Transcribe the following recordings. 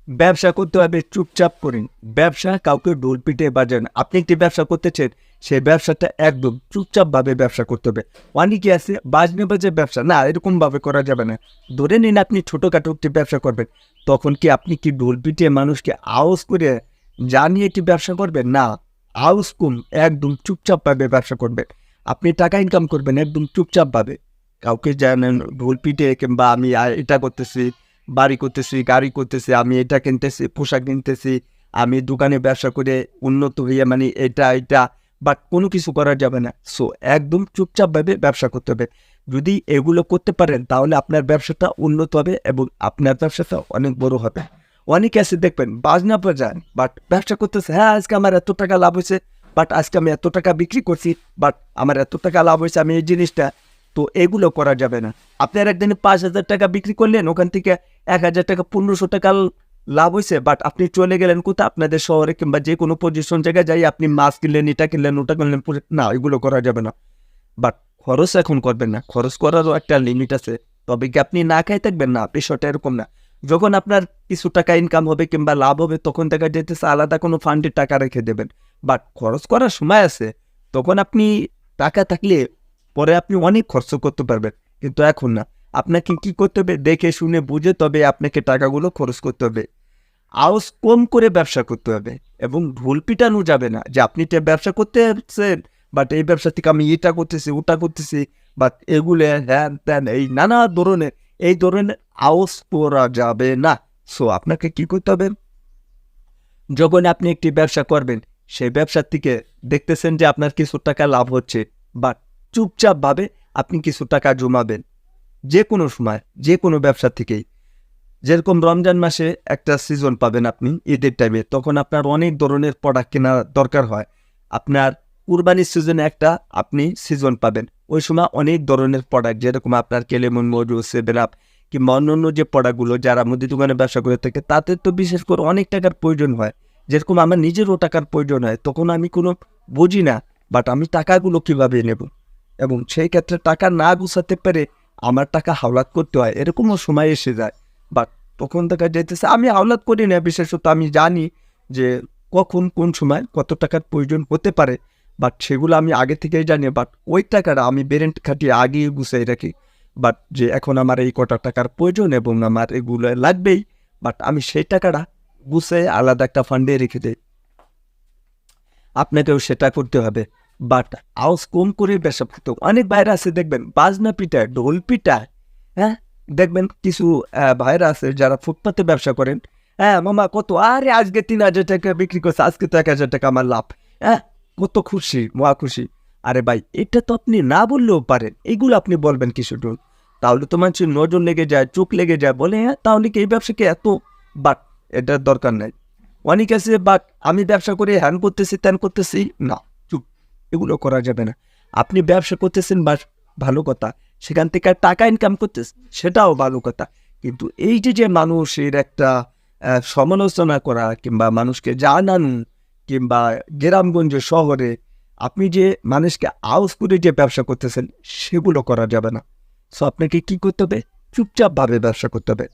ব্যবসা করতে হবে চুপচাপ করে। ব্যবসা কাউকে ঢোল পিটিয়ে বাজায় না। আপনি একটি ব্যবসা করতেছেন, সেই ব্যবসাটা একদম চুপচাপভাবে ব্যবসা করতে হবে। অনেকে আছে বাজনে বাজে ব্যবসা, না এরকমভাবে করা যাবে না। ধরে নিন আপনি ছোটোখাটো একটি ব্যবসা করবেন, তখন কি আপনি কি ঢোল পিটিয়ে মানুষকে আওয়াজ করে জানিয়ে একটি ব্যবসা করবেন? না, আওয়াজ কম, একদম চুপচাপভাবে ব্যবসা করবেন। আপনি টাকা ইনকাম করবেন একদম চুপচাপভাবে। কাউকে জানেন ঢোল পিটিয়ে কিংবা আমি এটা করতেছি, বাড়ি করতেছি, গাড়ি করতেছি, আমি এটা কিনতেছি, পোশাক কিনতেছি, আমি দোকানে ব্যবসা করে উন্নত হইয়া মানে এটা বাট কোনো কিছু করা যাবে না। সো একদম চুপচাপভাবে ব্যবসা করতে হবে। যদি এগুলো করতে পারেন তাহলে আপনার ব্যবসাটা উন্নত হবে এবং আপনার ব্যবসাটা অনেক বড় হবে। অনেকে আছে দেখবেন বাজনা বাজান বাট ব্যবসা করতেছে, হ্যাঁ আজকে আমার এত টাকা লাভ হয়েছে, বাট আজকে আমি এত টাকা বিক্রি করছি, বাট আমার এত টাকা লাভ হয়েছে, আমি এই জিনিসটা, তো এগুলো করা যাবে না। আপনার একদিনে 5,000 টাকা বিক্রি করলেন, ওখান থেকে 1,000 টাকা 1500 টাকা লাভ হয়েছে, বাট আপনি চলে গেলেন কোথাও আপনাদের শহরে কিংবা যে কোনো পজিশন জায়গায় যাই আপনি মাছ কিনলেন, এটা কিনলেন, ওটা কিনলেন, না এগুলো করা যাবে না। বাট খরচ এখন করবেন না, খরচ করারও একটা লিমিট আছে। তবে কি আপনি না খাই থাকবেন? না, বিষয়টা এরকম না। যখন আপনার কিছু টাকা ইনকাম হবে কিংবা লাভ হবে তখন দেখা যেতেছে আলাদা কোনো ফান্ডে টাকা রেখে দেবেন। বাট খরচ করার সময় আছে, তখন আপনি টাকা থাকলে পরে আপনি অনেক খরচ করতে পারবেন, কিন্তু এখন না। আপনাকে কি করতে হবে? দেখে শুনে বুঝে তবে আপনাকে টাকাগুলো খরচ করতে হবে। আওয়াজ কম করে ব্যবসা করতে হবে এবং ভুল পিটানো যাবে না যে আপনি তো ব্যবসা করতেছেন, বাট এই ব্যবসা থেকে আমি এটা করতেছি, ওটা করতেছি, বাট এগুলো হ্যান ত্যান এই নানা ধরনের এই ধরনের আওয়াজ করা যাবে না। সো আপনাকে কি করতে হবে? যখন আপনি একটি ব্যবসা করবেন, সেই ব্যবসার থেকে দেখতেছেন যে আপনার কিছু টাকা লাভ হচ্ছে, বাট চুপচাপভাবে আপনি কিছু টাকা জমাবেন। যে কোনো সময়, যে কোনো ব্যবসা থেকেই। যেরকম রমজান মাসে একটা সিজন পাবেন আপনি ঈদের টাইমে, তখন আপনার অনেক ধরনের প্রোডাক্ট কেনা দরকার হয়। আপনার কুরবানির সিজনে একটা আপনি সিজন পাবেন, ওই সময় অনেক ধরনের প্রোডাক্ট, যেরকম আপনার কেলেমন, মজু, সেভেন আপ কিংবা অন্যান্য যে প্রোডাক্টগুলো যারা মুদি দোকানে ব্যবসা করে থাকে তাদের তো বিশেষ করে অনেক টাকার প্রয়োজন হয়। যেরকম আমার নিজেরও টাকার প্রয়োজন হয়, তখন আমি কোনো বুঝি না, বাট আমি টাকাগুলো কীভাবে নেব, এবং সেই ক্ষেত্রে টাকা না গুছাতে পেরে আমার টাকা হাওলাত করতে হয়, এরকমও সময় এসে যায়। বাট তখন দেখা যাইতেছে আমি হাওলাত করি না, বিশেষত আমি জানি যে কখন কোন সময় কত টাকার প্রয়োজন হতে পারে, বাট সেগুলো আমি আগে থেকেই জানি। বাট ওই টাকাটা আমি বেরেন্ট খাটিয়ে আগেই গুছাই রাখি, বাট যে এখন আমার এই কটা টাকার প্রয়োজন এবং আমার এগুলো লাগবেই, বাট আমি সেই টাকাটা গুছাই আলাদা একটা ফান্ডে রেখে দিই। আপনাকেও সেটা করতে হবে। বাট আওয়াজ কম করে ব্যবসা করতে হবে। অনেক ভাইরা আছে দেখবেন বাজনা পিটায়, ঢোল পিটায়, হ্যাঁ দেখবেন কিছু ভাইরা আছে যারা ফুটপাতে ব্যবসা করেন, হ্যাঁ মামা কত, আরে আজকে 3,000 টাকা বিক্রি করছে, আজকে তো 1,000 টাকা আমার লাভ, হ্যাঁ কত খুশি, মহা খুশি। আরে ভাই এটা তো আপনি না বললেও পারেন, এইগুলো আপনি বলবেন কিছু টুন, তাহলে তো মানুষের নজর লেগে যায়, চোখ লেগে যায়, বলে হ্যাঁ তাহলে কি এই ব্যবসাকে এত, বাট এটার দরকার নাই। অনেক আছে বাট আমি ব্যবসা করে হ্যান করতেছি ত্যান করতেছি, না চুপ, এগুলো করা যাবে না। আপনি ব্যবসা করতেছেন বা ভালো কথা, সেখান থেকে টাকা ইনকাম করতেছেন সেটাও ভালো কথা, কিন্তু এই যে মানুষের একটা সমালোচনা করা কিংবা মানুষকে জানানো কিংবা গ্রামগঞ্জ শহরে আপনি যে মানুষকে আউস করে যে ব্যবসা করতেছেন, সেগুলো করা যাবে না। সো আপনাকে কি করতে হবে? চুপচাপভাবে ব্যবসা করতে হবে।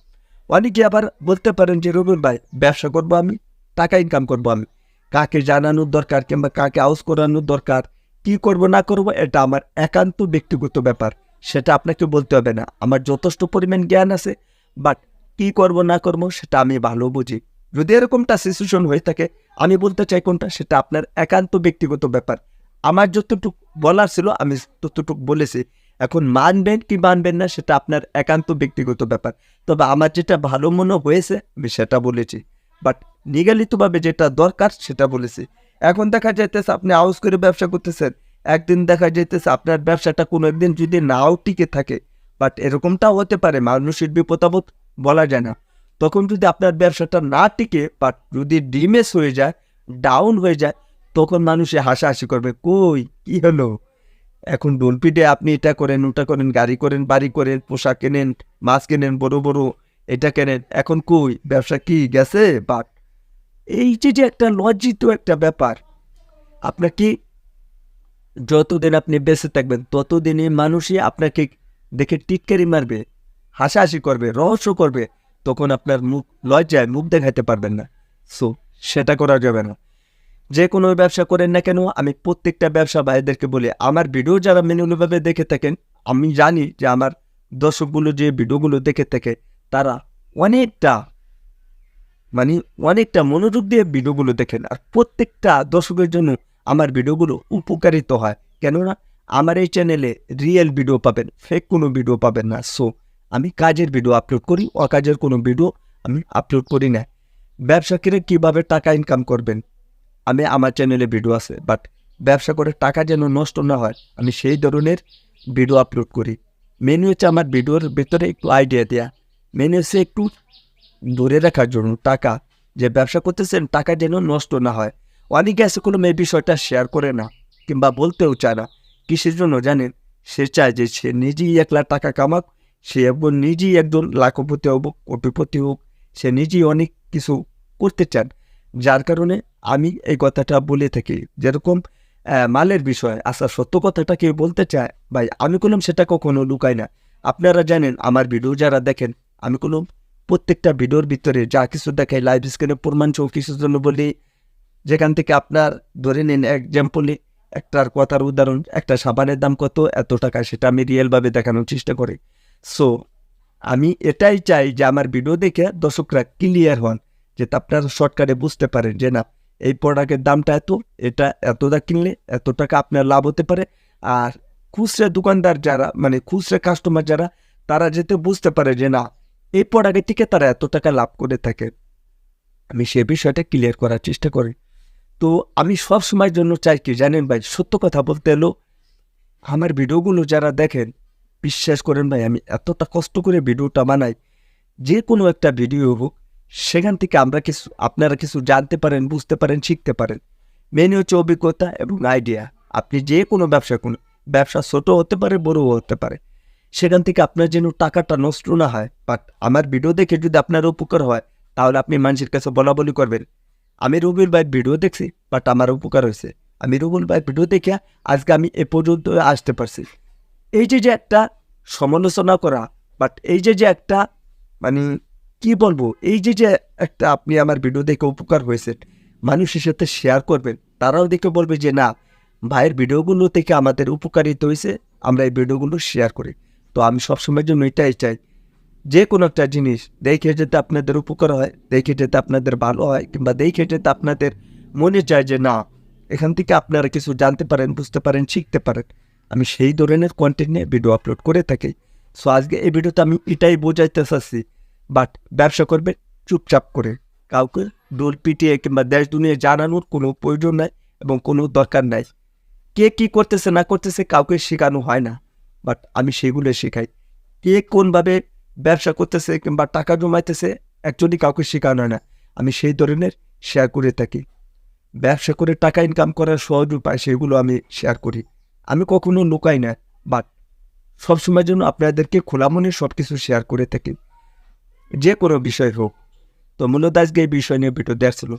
অনেকে আবার বলতে পারেন যে রবিন ভাই ব্যবসা করবো আমি, টাকা ইনকাম করবো আমি, কাকে জানানোর দরকার কিংবা কাকে আউস করানোর দরকার, কি করব না করব এটা আমার একান্ত ব্যক্তিগত ব্যাপার, সেটা আপনাকে বলতে হবে না। আমার যথেষ্ট পরিমাণ জ্ঞান আছে, বাট কি করব না করব সেটা আমি ভালো বুঝি। যদি এরকমটা সিচুয়েশন হয়ে থাকে, আমি বলতে চাই কোনটা, সেটা আপনার একান্ত ব্যক্তিগত ব্যাপার। আমার যতটুকু বলার ছিল আমি ততটুকু বলেছি। এখন মানবেন কি মানবেন না সেটা আপনার একান্ত ব্যক্তিগত ব্যাপার। তবে আমার যেটা ভালো মনে হয়েছে আমি সেটা বলেছি, বাট নিগলিতভাবে যেটা দরকার সেটা বলেছি। এখন দেখা যাইতেছে আপনি আউস করে ব্যবসা করতেছেন, একদিন দেখা যাইতেছে আপনার ব্যবসাটা কোনো একদিন যদি নাও টিকে থাকে, বাট এরকমটাও হতে পারে, মানুষের বিপদ আপদ বলা যায় না। তখন যদি আপনার ব্যবসাটা না টিকে বাট যদি ডিমেস হয়ে যায়, ডাউন হয়ে যায়, তখন মানুষে হাসাহাসি করবে, কই কি হলো, এখন ডোলপিটে আপনি এটা করেন ওটা করেন, গাড়ি করেন, বাড়ি করেন, পোশাক কেনেন, মাছ কেনেন, বড় বড় এটা কেনেন, এখন কই ব্যবসা কি গেছে? বাট এই যে একটা লজ্জিত একটা ব্যাপার, আপনাকে যতদিন আপনি বেঁচে থাকবেন ততদিনই মানুষই আপনাকে দেখে টিটকারি মারবে, হাসাহাসি করবে, রহস্য করবে, তখন আপনার মুখ লজ্জায় মুখ দেখাতে পারবেন না। সো সেটা করা যাবে না। যে কোনো ব্যবসা করেন না কেন, আমি প্রত্যেকটা ব্যবসা ভাইদেরকে বলি, আমার ভিডিও যারা মেনুভাবে দেখে থাকেন, আমি জানি যে আমার দর্শকগুলো যে ভিডিওগুলো দেখে থাকে তারা অনেকটা অনেকটা মনোযোগ দিয়ে ভিডিওগুলো দেখেন। আর প্রত্যেকটা দর্শকের জন্য আমার ভিডিওগুলো উপকারিত হয়, কেননা আমার এই চ্যানেলে রিয়েল ভিডিও পাবেন, ফেক কোনো ভিডিও পাবেন না। সো আমি কাজের ভিডিও আপলোড করি, অকাজের কোনো ভিডিও আমি আপলোড করি না। ব্যবসা করে কীভাবে টাকা ইনকাম করবেন, আমি আমার চ্যানেলে ভিডিও আছে, বাট ব্যবসা করে টাকা যেন নষ্ট না হয় আমি সেই ধরনের ভিডিও আপলোড করি। মেন হচ্ছে আমার ভিডিওর ভেতরে একটু আইডিয়া দেওয়া, মেন হচ্ছে একটু ধরে রাখার জন্য টাকা, যে ব্যবসা করতেছেন টাকা যেন নষ্ট না হয়। অনেকে আছে কোনো এই বিষয়টা শেয়ার করে না কিংবা বলতেও চায় না। কিসের জন্য জানেন? সে চায় যে সে নিজেই 1 লাখ টাকা কামাক, সে একজন নিজেই একজন লাখপতি হোক, কোটিপতি হোক, সে নিজেই অনেক কিছু করতে চান। যার কারণে আমি এই কথাটা বলে থাকি, যেরকম মালের বিষয় আচ্ছা সত্য কথাটা কেউ বলতে চায় ভাই, আমি করলাম সেটা কখনো লুকাই না। আপনারা জানেন আমার ভিডিও যারা দেখেন, আমি কোনো প্রত্যেকটা ভিডিওর ভিতরে যা কিছু দেখাই লাইভ স্ক্রিনে প্রমাণ সহ কিছুর জন্য বলি, যেখান থেকে আপনার ধরে নিন এক্সাম্পলি একটার কথার উদাহরণ, একটা সাবানের দাম কত, এত টাকা, সেটা আমি রিয়েলভাবে দেখানোর চেষ্টা করি। সো আমি এটাই চাই যে আমার ভিডিও দেখে দর্শকরা ক্লিয়ার হন, যে আপনারা শর্টকাটে বুঝতে পারেন যে না এই প্রোডাক্টের দামটা এত, এটা এতটা কিনলে এত টাকা আপনার লাভ হতে পারে। আর খুচরা দোকানদার যারা খুচরা কাস্টমার যারা, তারা যাতে বুঝতে পারে যে না এই প্রোডাক্টের থেকে তারা এত টাকা লাভ করে থাকে, আমি সে বিষয়টা ক্লিয়ার করার চেষ্টা করি। তো আমি সব সময়ের জন্য চাই কি জানেন ভাই, সত্য কথা বলতে এলো আমার ভিডিওগুলো যারা দেখেন, বিশ্বাস করেন ভাই আমি এতটা কষ্ট করে ভিডিওটা বানাই, যে কোনো একটা ভিডিও হোক সেখান থেকে আপনারা কিছু জানতে পারেন, বুঝতে পারেন, শিখতে পারেন। মেন হচ্ছে অভিজ্ঞতা এবং আইডিয়া। আপনি যে কোনো ব্যবসা ছোট হতে পারে, বড়ও হতে পারে, সেখান থেকে আপনার যেন টাকাটা নষ্ট না হয়। বাট আমার ভিডিও দেখে যদি আপনার উপকার হয়, তাহলে আপনি মানুষের কাছে বলা করবেন আমি রুবেল ভাইয়ের ভিডিও দেখছি, বাট আমার উপকার হয়েছে। আমি রুবেল ভাইয়ের ভিডিও দেখে আজকে আমি এ পর্যন্ত আসতে পারছি। এই যে একটা সমালোচনা করা, বাট এই যে একটা কি বলবো, এই যে একটা আপনি আমার ভিডিও দেখে উপকার হয়েছে, মানুষের সাথে শেয়ার করবেন, তারাও দেখে বলবে যে না ভাইয়ের ভিডিওগুলো থেকে আমাদের উপকারিত হয়েছে, আমরা এই ভিডিওগুলো শেয়ার করি। তো আমি সবসময়ের জন্য এটাই চাই, যে কোনো একটা জিনিস দেখে যেতে আপনাদের উপকার হয়, দেখে যেতে আপনাদের ভালো হয়, কিংবা দেখে যেতে আপনাদের মনে চায় যে না এখান থেকে আপনারা কিছু জানতে পারেন, বুঝতে পারেন, শিখতে পারেন, আমি সেই ধরনের কন্টেন্ট নিয়ে ভিডিও আপলোড করে থাকি। সো আজকে এই ভিডিওতে আমি এটাই বোঝাইতে চাচ্ছি, বাট ব্যবসা করবে চুপচাপ করে, কাউকে ডোল পিটিয়ে কিংবা দেশ দুনিয়া জানানোর কোনো প্রয়োজন নাই এবং কোনো দরকার নাই। কে কী করতেছে না করতেছে কাউকে শেখানো হয় না, বাট আমি সেগুলো শেখাই। কে কোনভাবে ব্যবসা করতেছে কিংবা টাকা জমাইতেছে অ্যাকচুয়ালি কাউকে শেখানো হয় না, আমি সেই ধরনের শেয়ার করে থাকি। ব্যবসা করে টাকা ইনকাম করার সহজ উপায় সেগুলো আমি শেয়ার করি, আমি কখনো লুকাই না, বাট সবসময়ের জন্য আপনাদেরকে খোলা মনে সব কিছু শেয়ার করে থাকি, যে কোনো বিষয় হোক। তো মূলত আজকে এই বিষয় নিয়ে ভিডিও দেওয়া ছিল।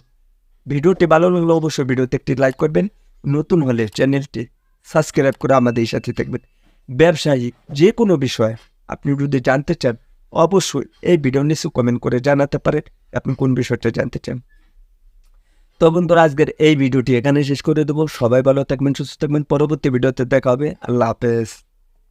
ভিডিওটি ভালো লাগলে অবশ্যই ভিডিওতে একটি লাইক করবেন, নতুন হলে চ্যানেলটি সাবস্ক্রাইব করে আমাদের সাথে থাকবেন। ব্যবসায়িক যে কোনো বিষয় আপনি যদি জানতে চান, অবশ্যই এই ভিডিও নিচে কমেন্ট করে জানাতে পারেন আপনি কোন বিষয়টা জানতে চান। তো বন্ধুরা আজকের এই ভিডিওটি এখানে শেষ করে দেবো। সবাই ভালো থাকবেন, সুস্থ থাকবেন, পরবর্তী ভিডিওতে দেখা হবে। আল্লাহ হাফেজ।